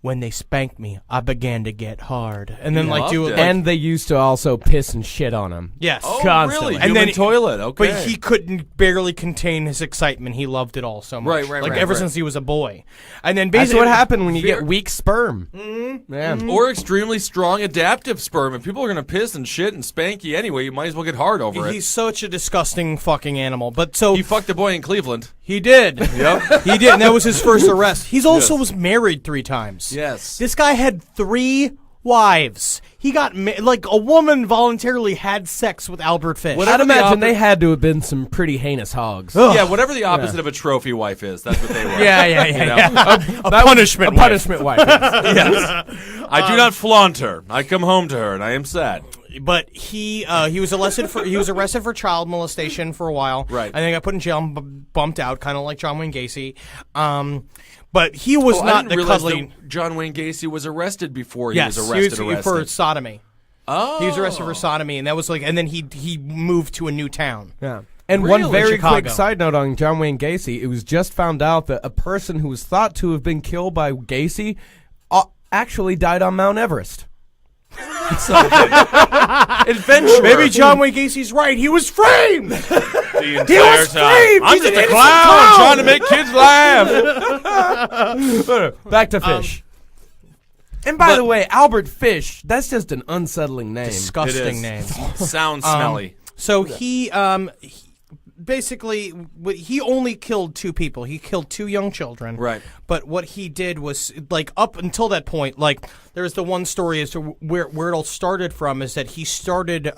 when they spanked me, I began to get hard, and then loved do it. it. And they used to also piss and shit on him. Yes, Oh, Constantly. really? And Human then- toilet. Okay. but he couldn't barely contain his excitement. He loved it all so much, Right, like right, ever right. since he was a boy. And then That's basically what happened when you Fear- get weak sperm. Mm-hmm. Yeah. Or extremely strong adaptive sperm. If people are going to piss and shit and spank you anyway, you might as well get hard over He's it. such a disgusting fucking animal. But so He fucked a boy in Cleveland. he did. Yep. He did, and that was his first arrest. He's also was married 3 times. Yes. This guy had 3 wives. He got a woman voluntarily had sex with Albert Fish. I'd imagine they had to have been some pretty heinous hogs. Yeah, whatever the opposite of a trophy wife is, that's what they were. Yeah. You know? A punishment. A punishment wife. yes. Yes. I do not flaunt her. I come home to her, and I am sad. But he was arrested for child molestation for a while. Right. And then got put in jail and bumped out, kind of like John Wayne Gacy. But he was I not didn't the realize cuddly. that John Wayne Gacy was arrested before he Yes, was arrested. for sodomy. Oh. He was arrested for sodomy, and that was and then he moved to a new town. Yeah. And Really? one very Chicago. quick side note on John Wayne Gacy, it was just found out that a person who was thought to have been killed by Gacy actually died on Mount Everest. Adventure. Maybe John Wayne Gacy's right. He was framed. the entire He was framed. I'm He's just an a innocent clown clown. trying to make kids laugh. Back to Fish. And by the way, Albert Fish, that's just an unsettling name. Disgusting name. Sounds smelly. So he basically he only killed 2 people. He killed 2 young children. Right. But what he did was up until that point, there was the one story as to where it all started from is that he started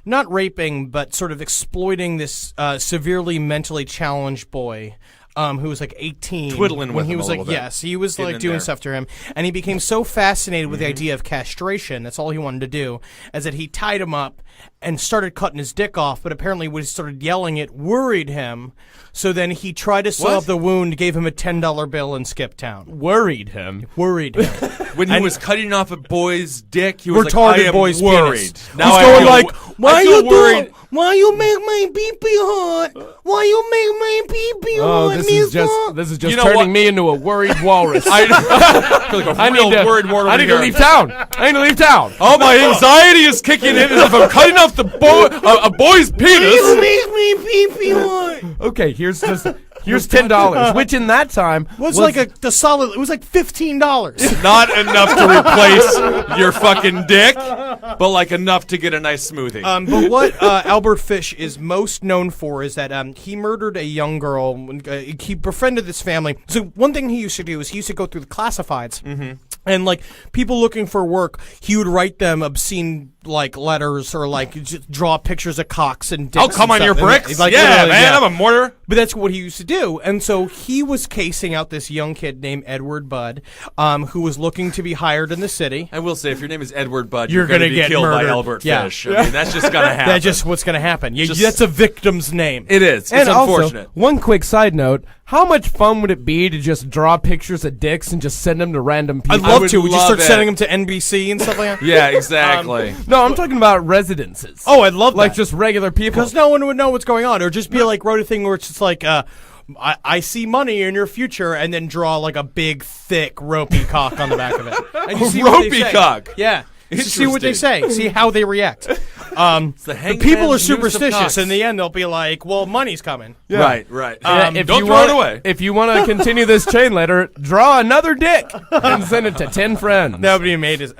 not raping but sort of exploiting this severely mentally challenged boy. Who was 18 Twiddling when with he him was a little bit. yes, he was Getting in doing there. stuff to him, and he became so fascinated with the idea of castration. That's all he wanted to do, is that he tied him up and started cutting his dick off. But apparently, when he started yelling, it worried him. So then he tried to sew What? up the wound, gave him a $10 bill, and skipped town. Worried him. Worried him. When he was cutting off a boy's dick, he was Retarded like, I am boy's worried. penis. Now He's I going feel- like, why I you feel worried. Why you make my pee-pee hot? Why you make my pee-pee Oh, hot, this is just You know turning what? me into a worried walrus. I feel like a I real need to, worried wart I over need here. to leave town. I need to leave town. Oh, my anxiety is kicking in as if I'm cutting off the a boy's penis. make me pee-pee hot? Okay, here's $10, which in that time Was like the solid. It was like $15. Not enough to replace your fucking dick, but like enough to get a nice smoothie. But what Albert Fish is most known for is that he murdered a young girl. He befriended this family. So one thing he used to do is he used to go through the classifieds And like people looking for work, he would write them obscene like letters or like just draw pictures of cocks and dicks. Oh, come and on your stuff. And, bricks. like, Yeah, literally, man, yeah. I'm a mortar. But that's what he used to do. And so he was casing out this young kid named Edward Budd, who was looking to be hired in the city. I will say, if your name is Edward Budd, You're going to gonna be get killed by murdered. Albert Yeah. Fish. I mean, that's just going to happen. That's just what's going to happen. Just- That's a victim's name. It is. It's And unfortunate. also, one quick side note: how much fun would it be to just draw pictures of dicks and just send them to random I'd people? love would to. Would you love start it. sending them to NBC and stuff like that? Yeah, exactly. No, I'm talking about residences. Oh, I'd love like that. just regular people. Because no one would know what's going on. Or just be like, wrote a thing where it's just like, I see money in your future, and then draw like a big, thick, ropey cock on the back of it. And you see what they Ropey say. cock. Yeah. Just see what they say. See how they react. the The hangman's people are noose of superstitious. cocks. In the end, they'll be like, well, money's coming. Right, right. If don't you throw want, it away. If you want to continue this chain letter, draw another dick and send it to 10 friends. That would be amazing.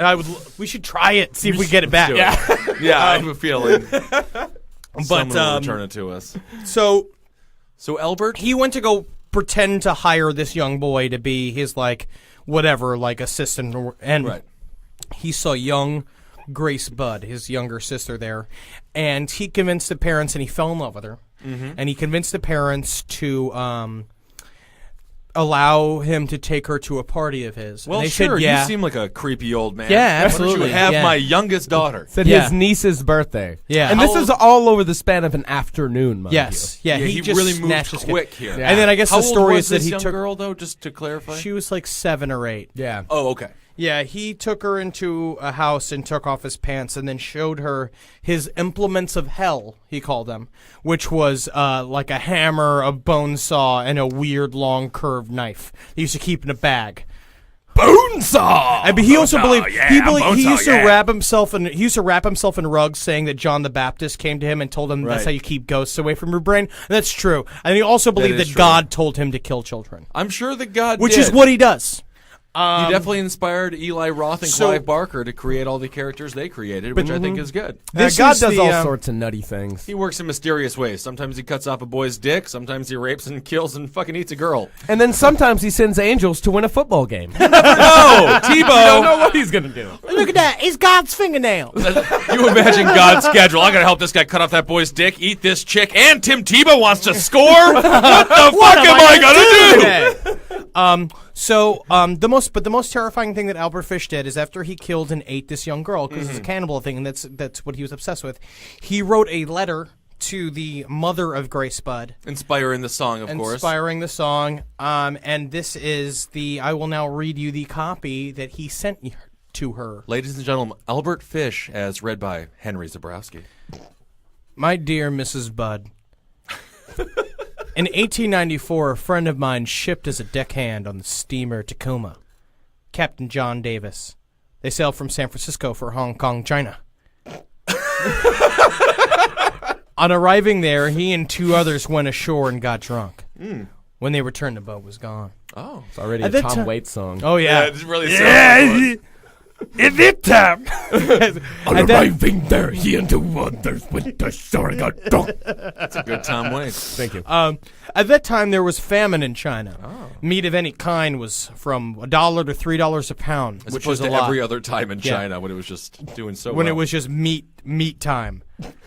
We should try it. See if we get it back. do it. Yeah, I have a feeling. Someone will return it to us. So So Albert? he went to go pretend to hire this young boy to be his like whatever like assistant, and Right. he saw young Grace Budd, his younger sister, there, and he convinced the parents, and he fell in love with her, and he convinced the parents to allow him to take her to a party of his. Well, and they sure. said, yeah. You seem like a creepy old man. Yeah, Why don't absolutely, you have yeah. my youngest daughter? Said Yeah. his niece's birthday. Yeah. And this How is all over the span of an afternoon, mind Yes, yeah, Yeah, he just really moved snatched his kid. quick here. Yeah. And then I guess How the story old is was that this he young took girl, though, just to clarify? She was like 7 or 8. you. Yeah. Oh, okay. Yeah, he took her into a house and took off his pants and then showed her his implements of hell, he called them, which was like a hammer, a bone saw, and a weird long curved knife he used to keep in a bag. Bone saw! But he also believed he bonesaw, used to yeah. wrap himself in rugs, saying that John the Baptist came to him and told him that's Right. how you keep ghosts away from your brain. And that's true. And he also believed is that true. God told him to kill children, I'm sure that God which did. is what he does. He definitely inspired Eli Roth and so- Clive Barker to create all the characters they created, which I think is good. This God is does the, all um, sorts of nutty things. He works in mysterious ways. Sometimes he cuts off a boy's dick. Sometimes he rapes and kills and fucking eats a girl. And then sometimes he sends angels to win a football game. No, I don't Tebow. know what he's going to do. Look at that! It's God's fingernail. You imagine God's schedule. I gotta help this guy cut off that boy's dick, eat this chick, and Tim Tebow wants to score. What the fuck am I gonna do? The most terrifying thing that Albert Fish did is after he killed and ate this young girl, because it's a cannibal thing, and that's what he was obsessed with. He wrote a letter to the mother of Grace Budd, Inspiring the song, of course. inspiring the song. And this is I will now read you the copy that he sent to her. Ladies and gentlemen, Albert Fish, as read by Henry Zabrowski. My dear Mrs. Budd, in 1894, a friend of mine shipped as a deckhand on the steamer Tacoma, Captain John Davis. They sailed from San Francisco for Hong Kong, China. On arriving there, he and 2 others went ashore and got drunk. When they returned, the boat was gone. Oh. It's already At a that Tom time- Waits song. Oh, yeah. it really Yeah, at that time. At that- Arriving there, he and 2 others went ashore and got drunk. That's a good Tom Waits. Thank you. At that time, there was famine in China. Meat of any kind was from $1 to $3 a pound, As which was opposed a to lot. every other time in Yeah. China when it was just doing so when well. it was just meat time.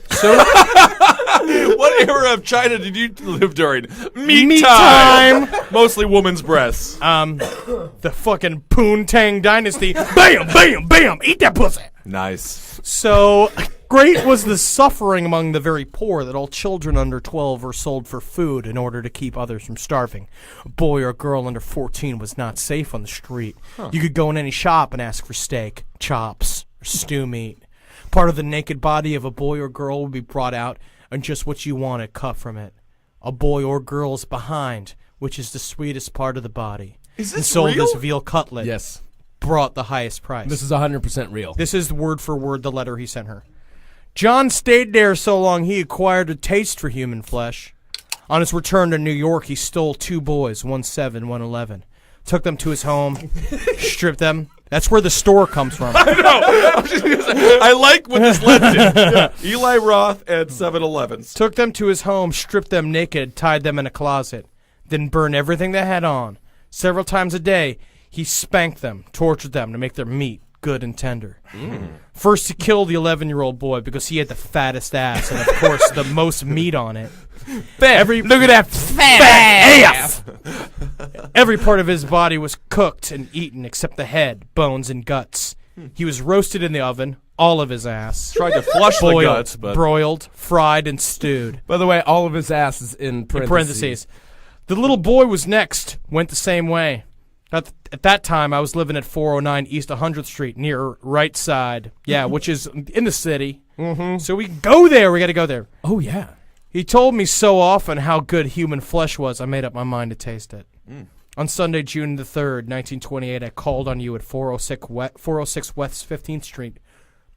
So What era of China did you live during? Meat time. Mostly woman's breasts. the fucking Poontang dynasty, bam, bam, bam, eat that pussy. Nice. So great was the suffering among the very poor that all children under 12 were sold for food in order to keep others from starving. A boy or girl under 14 was not safe on the street. You could go in any shop and ask for steak, chops, or stew meat. Part of the naked body of a boy or girl would be brought out, and just what you wanted cut from it. A boy or girl's behind, which is the sweetest part of the body. Is and this sold real? as veal cutlet. Yes. Brought the highest price. This is 100% real. This is word for word the letter he sent her. John stayed there so long he acquired a taste for human flesh. On his return to New York, he stole 2 boys, one 7, one 11. Took them to his home, stripped them. That's where the store comes from. I like what this led to. Eli Roth at 7-Elevens. Took them to his home, stripped them naked, tied them in a closet, then burned everything they had on. Several times a day, He spanked them, tortured them to make their meat good and tender. First, he killed the 11-year-old boy because he had the fattest ass and, of course, the most meat on it. Look at that fat ass. Every part of his body was cooked and eaten except the head, bones, and guts. He was roasted in the oven, all of his ass. Tried to flush the Boiled, guts, but broiled, fried, and stewed. By the way, all of his ass is in parentheses. The little boy was next, went the same way. At that time, I was living at 409 East 100th Street, near Right Side. Yeah, which is in the city. Mm-hmm. So we go there. We got to go there. Oh, yeah. He told me so often how good human flesh was, I made up my mind to taste it. On Sunday, June the 3rd, 1928, I called on you at 406 West 15th Street.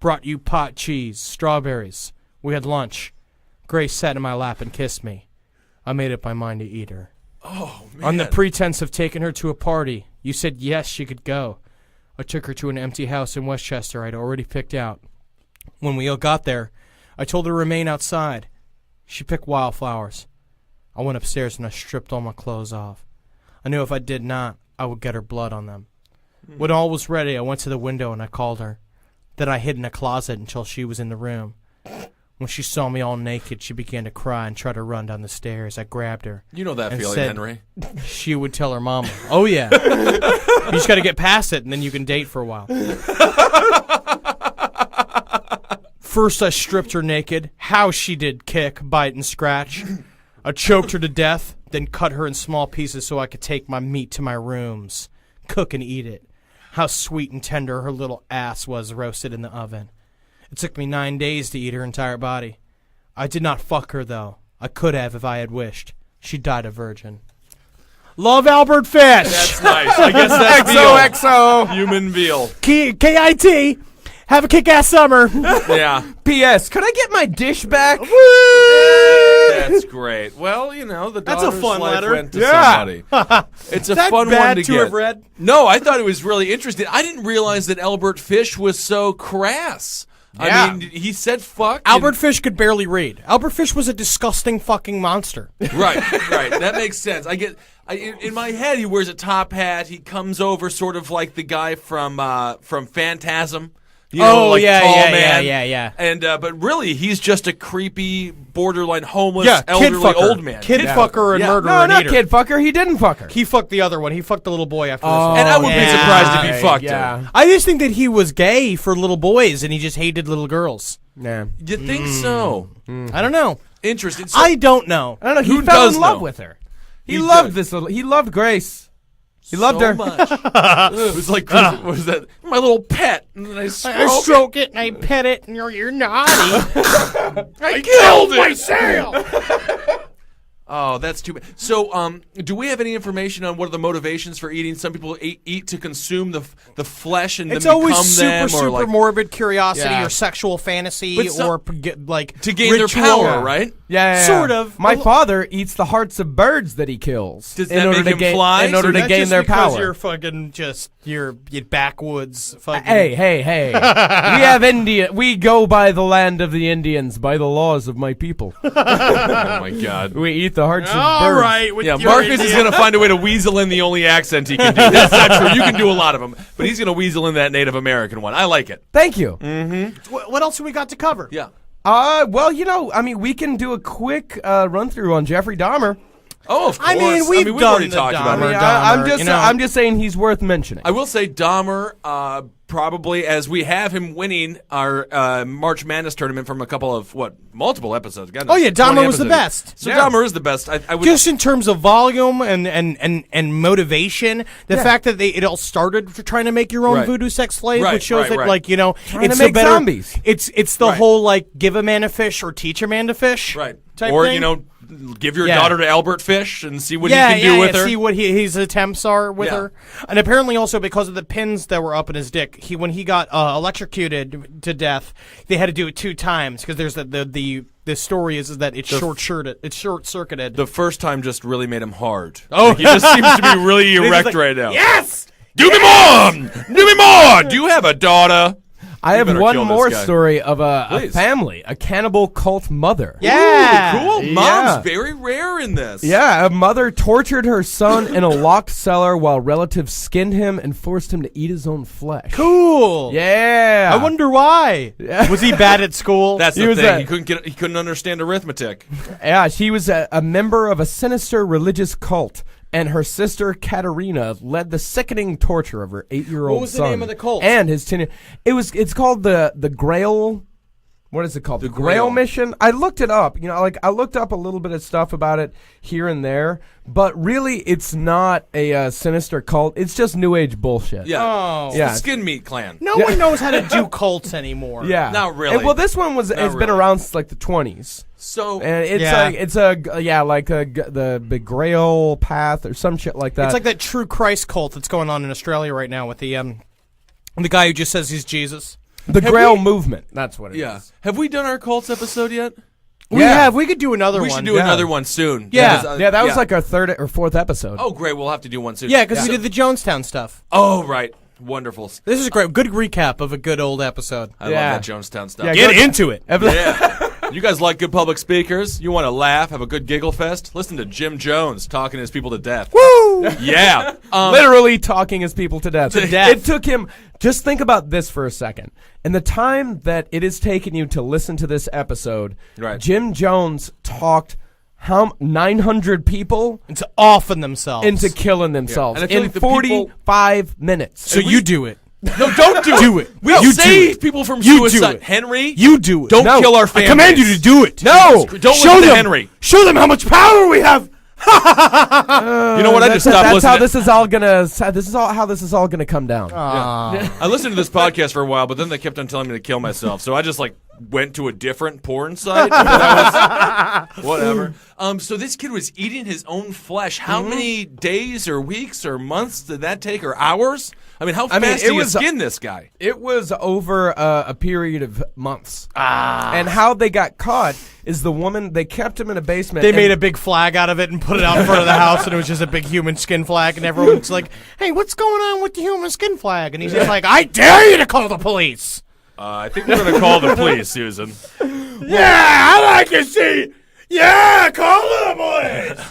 Brought you pot cheese, strawberries. We had lunch. Grace sat in my lap and kissed me. I made up my mind to eat her. oh man, On the pretense of taking her to a party, you said yes, she could go. I took her to an empty house in Westchester I'd already picked out. When we all got there, I told her to remain outside. She picked wildflowers. I went upstairs and I stripped all my clothes off. I knew if I did not, I would get her blood on them. When all was ready, I went to the window and I called her. Then I hid in a closet until she was in the room. When she saw me all naked, she began to cry and try to run down the stairs. I grabbed her. you know that and feeling, said- Henry. She would tell her mama. Oh, yeah. You just got to get past it, and then you can date for a while. First, I stripped her naked. How she did kick, bite, and scratch. I choked her to death, then cut her in small pieces so I could take my meat to my rooms, cook and eat it. How sweet and tender her little ass was roasted in the oven. It took me 9 days to eat her entire body. I did not fuck her, though. I could have if I had wished. She died a virgin. Love Albert Fish. That's nice. I guess that's XOXO. human veal. KIT. Have a kick-ass summer. Yeah, P.S. Could I get my dish back? that's great. Well, you know, the That's a daughter's fun life letter. went to Yeah. somebody. It's a that fun bad one to get. have read? No, I thought it was really interesting. I didn't realize that Albert Fish was so crass. Yeah. I mean, he said fuck. Albert Fish could barely read. Albert Fish was a disgusting fucking monster. Right. That makes sense. In my head, he wears a top hat. He comes over sort of like the guy from Phantasm. You know, like tall man. yeah. And but really, he's just a creepy, borderline homeless, Yeah, kid elderly fucker. old man. Kid fucker and Yeah. murderer No, and not eater. kid fucker. He didn't fuck her. He fucked the other one. He fucked the little boy after this Oh, one. And I would be yeah. surprised if he fucked her. I just think that he was gay for little boys and he just hated little girls. Yeah. You think so? I don't know. Interesting. So, I don't know. I don't know. He Who fell does in love know? with her. He, He loved did. this little. He loved Grace. He loved her. much. It was like, what was that? My little pet. And then I I stroke stroke it and I pet it and you're naughty. I killed myself. Oh, that's too bad. So, do we have any information on what are the motivations for eating? Some people eat to consume the flesh and It's then always become them, super or like morbid curiosity Yeah. or sexual fantasy But some- or like to gain ritual. their power, right? Yeah. Sort of. My Well- father eats the hearts of birds that he kills. Does in that order make to him gain, fly? In order So to That's gain just their because power. you're fucking just you're backwoods fucking. Hey. We have India. We go by the land of the Indians, by the laws of my people. Oh my God. We eat the hearts of All birds. right. With Yeah, your Marcus is Indian- going to find a way to weasel in the only accent he can do. That's not true. You can do a lot of them, but he's going to weasel in that Native American one. I like it. Thank you. What else have we got to cover? Yeah. Well, we can do a quick run through on Jeffrey Dahmer. Oh, of course. I mean, we've we've done already the talked about Dahmer. it. I'm just saying he's worth mentioning. I will say Dahmer, probably as we have him winning our March Madness tournament from a couple of multiple episodes. God knows, Oh, yeah, 20 Dahmer was the episodes. best. So Yeah. Dahmer is the best. I would Just in terms of volume and motivation, the fact that it all started for trying to make your own Right. voodoo sex slave, Right, which shows right, that right. Trying it's to make a better, zombies. It's the Right. whole like give a man a fish or teach a man to fish, right, type or thing. give your Yeah. daughter to Albert Fish and see what yeah, he can do with her. See what his attempts are with Yeah. her, and apparently also because of the pins that were up in his dick. When he got electrocuted to death, they had to do it 2 times because there's the story is that it's short circuited. The first time just really made him hard. Oh, he just seems to be really erect like, right now. Yes. Do me more! Do me more! Do you have a daughter? I have better one kill this more guy. story of a Please. family, a cannibal cult mother. Yeah. Cool. Yeah. Mom's very rare in this. Yeah, a mother tortured her son in a locked cellar while relatives skinned him and forced him to eat his own flesh. Cool. Yeah. I wonder why. Was he bad at school? That's He the was thing. a- He couldn't understand arithmetic. Yeah, she was a member of a sinister religious cult, and her sister Katerina led the sickening torture of her 8-year-old What was the son name of the cult? and his 10. It's called the Grail. What is it called? The Grail Grail. Mission. I looked it up. I looked up a little bit of stuff about it here and there, but really, it's not a sinister cult. It's just New Age bullshit. Yeah. Oh. It's Yeah. the Skin Meat Clan. No one knows how to do cults anymore. Yeah. Not really. And, well, this one has been really. around since like the 20s. So And it's Yeah. the Grail path or some shit like that. It's like that True Christ cult that's going on in Australia right now with the guy who just says he's Jesus. the Grail movement. That's what it is. yeah. Have we done our cults episode yet? We Yeah. have. We could do another We one. should do another one soon. Yeah. Because, Yeah, that was like our 3rd or 4th episode. Oh, great. We'll have to do one soon. Yeah, because we did the Jonestown stuff. Oh, right. Wonderful. This is great. Good recap of a good old episode. I Yeah. love that Jonestown stuff. Yeah, Get go- into it. Yeah. You guys like good public speakers? You want to laugh, have a good giggle fest? Listen to Jim Jones talking his people to death. Woo! Yeah. Literally talking his people to death. death. It took him. Just think about this for a second. In the time that it has taken you to listen to this episode, Right. Jim Jones talked 900 people And to offen themselves. into killing themselves And I feel in like the people- 45 minutes. so you do it. No, don't do it. Do it. We'll You do save it. people from You do suicide. it. Henry, You do it. don't No. kill our I family. command you to do it. No! Don't Show listen to them. Henry. Show them how much power we have. You know what? I just stopped That's listening. how this is all gonna. This is all how this is all gonna come down. I listened to this podcast for a while, but then they kept on telling me to kill myself. So I just went to a different porn site. That was, whatever. So this kid was eating his own flesh. How many days or weeks or months did that take, or hours? I mean, how fast do you skin this guy? It was over a period of months. And how they got caught is the woman. They kept him in a basement. They and- made a big flag out of it and put it out in front of the house, and it was just a big human skin flag, and everyone's like, hey, what's going on with the human skin flag? And he's just like, I dare you to call the police. I think we're going to call the police, Susan. Yeah, I like to see. Yeah, call the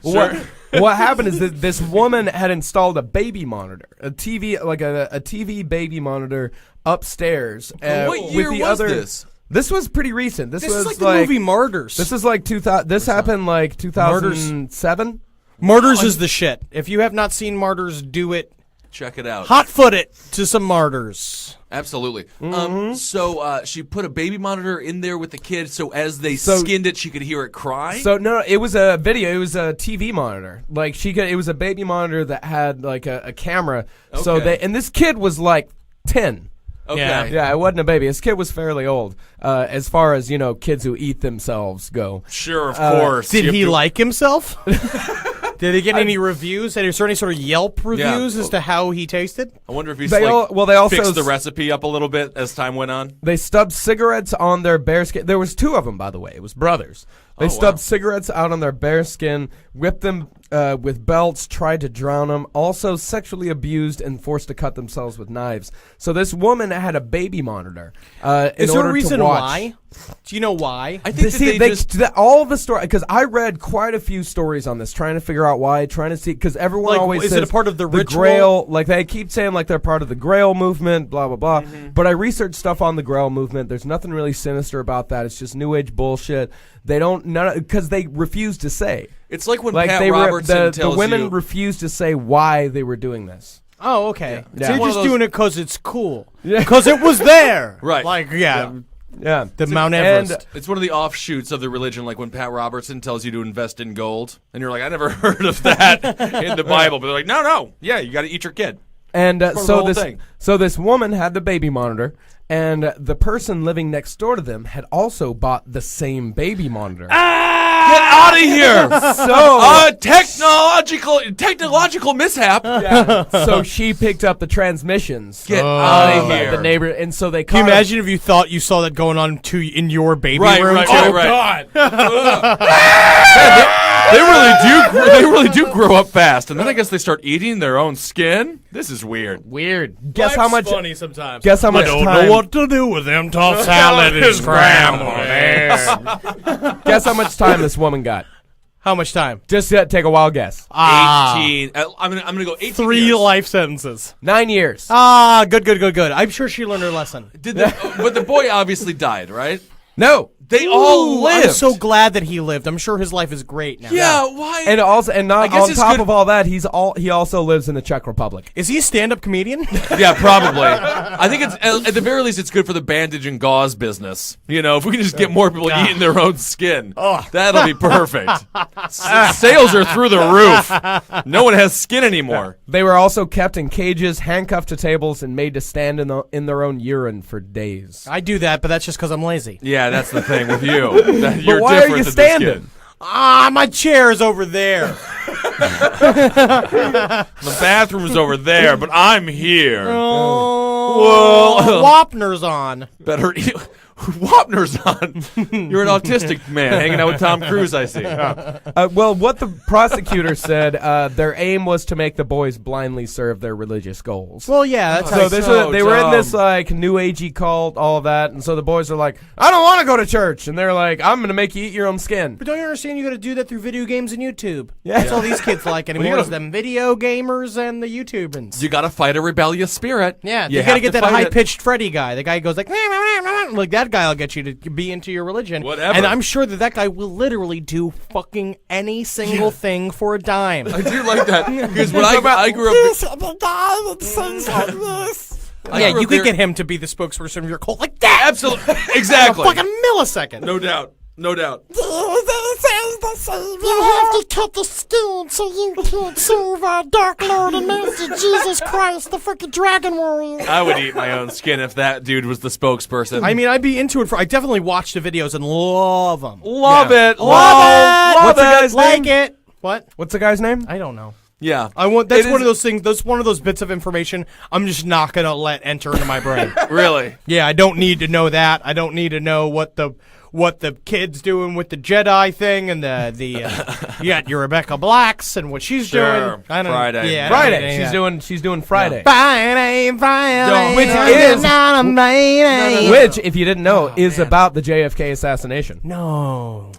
police. What happened is that this woman had installed a baby monitor, a TV, like a TV baby monitor upstairs. What with year the was other, this? This was pretty recent. This This was is like the movie Martyrs. This is like 2000. This happened like 2007. Martyrs is the shit. If you have not seen Martyrs, do it. Check it out. Hot foot it to some Martyrs. Absolutely. So she put a baby monitor in there with the kid, so as they So- skinned it, she could hear it cry. So no, it was a video. It was a TV monitor. Like she could. It was a baby monitor that had like a camera. So Okay. they and this kid was like 10. okay. Yeah. Yeah, it wasn't a baby. This kid was fairly old, as far as kids who eat themselves go. Sure, of course. Did You he have to- like himself? Did he get any reviews? Is there any sort of Yelp reviews as to how he tasted? I wonder if he's They also fixed the recipe up a little bit as time went on. They stubbed cigarettes on their bare skin. There was 2 of them, by the way. It was brothers. They Oh, stubbed wow. cigarettes out on their bare skin, whipped them with belts, tried to drown them, also sexually abused and forced to cut themselves with knives. So this woman had a baby monitor. Is in there order a reason to watch. why? Do you know why? I think See, that they just all of the story, because I read quite a few stories on this, trying to figure out why, trying to see, because everyone Like, always is it says a part of the ritual? Grail, like they keep saying like they're part of the Grail movement, blah blah blah. Mm-hmm. But I researched stuff on the Grail movement. There's nothing really sinister about that. It's just New Age bullshit. They don't because they refuse to say. it's like when Like Pat they were Robertson the tells women you. refuse to say why they were doing this. Oh, okay. Yeah. So you're One of just those- doing it because it's cool. Because it was there. Right. Like, yeah. Yeah, The Mount and- Everest. It's one of the offshoots of the religion, like when Pat Robertson tells you to invest in gold, and you're like, I never heard of that in the Bible. But they're like, no, yeah, you got to eat your kid. And of the so whole this thing. so this woman had the baby monitor, and the person living next door to them had also bought the same baby monitor. Get out of here! Technological mishap. So she picked up the transmissions. Get out of here! The neighbor, and so they Can you caught him. imagine if you thought you saw that going on in your baby Right, room? right, too? right, right. They really do grow up fast, and then I guess they start eating their own skin. This is weird. Weird. Guess how much? funny sometimes. Guess how much Don't time? know what to do with them tossed salad and scrambled eggs. Guess how much time this woman got? How much time? Just take a wild guess. 18. I'm gonna go 18 3 years. life sentences. 9 years. Good. I'm sure she learned her lesson. But the boy obviously died, right? No. They all lived. I'm so glad that he lived. I'm sure his life is great now. Yeah, why? And not guess on it's top good- of all that, he also lives in the Czech Republic. Is he a stand-up comedian? Yeah, probably. I think it's at the very least it's good for the bandage and gauze business. You know, if we can just get more people eating their own skin, that'll be perfect. Sales are through the roof. No one has skin anymore. They were also kept in cages, handcuffed to tables, and made to stand in their own urine for days. I do that, but that's just because I'm lazy. Yeah, that's the thing with you. You're why are different you than standing? this kid. My chair is over there. The bathroom's over there, but I'm here. Oh, Wapner's on. Better eat. Wapner's on. You're an autistic man hanging out with Tom Cruise, I see. Well, what the prosecutor said, their aim was to make the boys blindly serve their religious goals. Well, yeah, that's So they were in this dumb. like new agey cult, all of that, and so the boys are like, "I don't want to go to church," and they're like, "I'm going to make you eat your own skin." But don't you understand? You got to do that through video games and YouTube. Yeah. That's all these kids like anymore. gotta- Is them video gamers and the YouTubers. You gotta fight a rebellious spirit. Yeah, you you got to have get that fight it. high-pitched Freddy guy. The guy who goes like that guy will get you to be into your religion. Whatever. And I'm sure that guy will literally do fucking any single thing for a dime. I do like that because when I grew up, Yeah, you could get him to be the spokesperson of your cult like that. absolutely exactly. Fucking millisecond. No doubt. No doubt. You have to cut the skin so you can serve our Dark Lord and Master Jesus Christ, the freaking Dragon Warrior. I would eat my own skin if that dude was the spokesperson. I mean, I'd be into it. I definitely watch the videos and love them. love it. What's the guy's Like name? it. What? What's the guy's name? I don't know. Yeah. I want. That's It one is- of those things. That's one of those bits of information I'm just not gonna let enter into my brain. Really. Yeah, I don't need to know that. I don't need to know what the kid's doing with the Jedi thing and you got your Rebecca Blacks and what she's Sure. doing. I don't Friday. Yeah, Friday. yeah. She's doing Friday. Friday, Which is- not a Friday. Which, if you didn't know, is about the JFK assassination. No.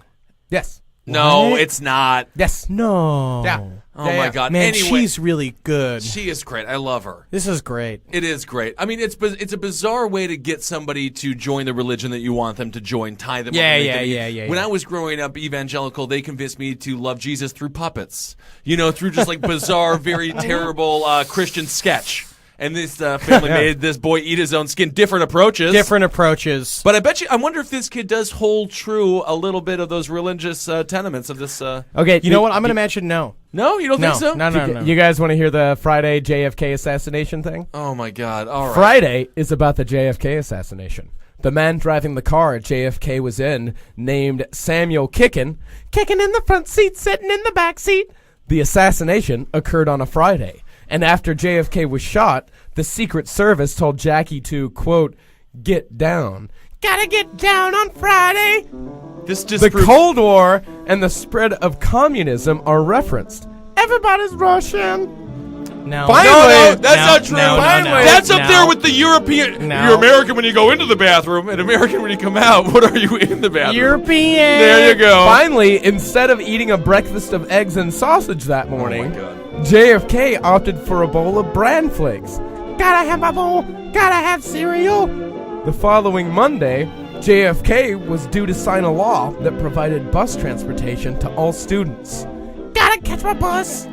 Yes. No, What? it's not. Yes. No. Yeah. Oh Yeah, my yeah. God. Man, Anyway, she's really good. she is great. I love her. This is great. It is great. I mean, it's a bizarre way to get somebody to join the religion that you want them to join, tie them up. Yeah, and make yeah, them eat. yeah. When I was growing up evangelical, they convinced me to love Jesus through puppets. You know, through just like bizarre, very terrible Christian sketch. And this family made this boy eat his own skin. Different approaches. Different approaches. But I wonder if this kid does hold true a little bit of those religious tenements of this. Okay. You know what? I'm gonna imagine no. No, you don't No, think so? no. You guys want to hear the Friday JFK assassination thing? Oh my God! All right. Friday is about the JFK assassination. The man driving the car JFK was in, named Samuel kicking in the front seat, sitting in the back seat. The assassination occurred on a Friday, and after JFK was shot, the Secret Service told Jackie to, quote, get down. Gotta get down on Friday. This The disproves. Cold War and the spread of communism are referenced. Everybody's Russian. No. No, that's not true. No. That's up there with the European. No. You're American when you go into the bathroom, and American when you come out. What are you in the bathroom? European. There you go. Finally, instead of eating a breakfast of eggs and sausage that morning, God. JFK opted for a bowl of bran flakes. Gotta have a bowl, gotta have cereal. The following Monday, JFK was due to sign a law that provided bus transportation to all students. Gotta catch my bus.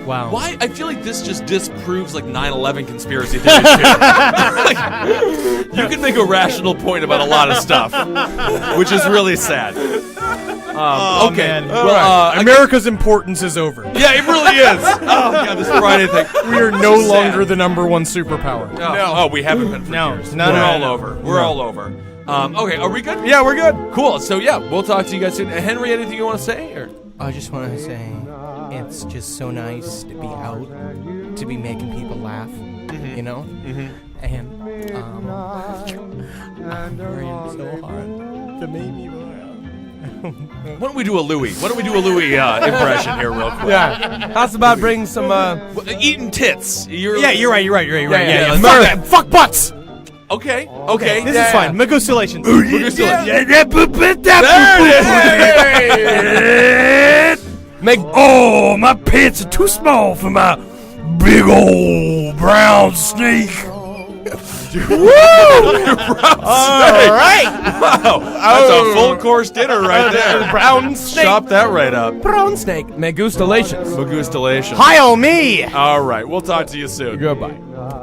Wow. Why? I feel like this just disproves like 9/11 conspiracy theories. Too. Like, you can make a rational point about a lot of stuff, which is really sad. Okay. man. Well, America's importance is over. yeah, it really is. Oh God, this Friday thing. We are no So sad. longer the number one superpower. Oh, we haven't been for No. years. No, We're no, all no. over. We're all over. Okay, are we good? Yeah, we're good. Cool. So yeah, we'll talk to you guys soon. Henry, anything you want to say? Or I just want to say, it's just so nice to be out, to be making people laugh, you know? And, I'm worrying so hard to make people laugh. Why don't we do a Louis? Why don't we do a Louis impression here, real quick? Yeah. How's about bringing some Eating tits. You're You're right. yeah, Fuck mirth. that. Fuck butts. Okay. This is fine. Magustulations. Oh, my pants are too small for my big old brown snake. All right. Wow. That's a full course dinner right there. brown snake. Chop that right up. Brown snake. Megustalations. Magustalations. Hi-oh me. All right. We'll talk to you soon. Goodbye.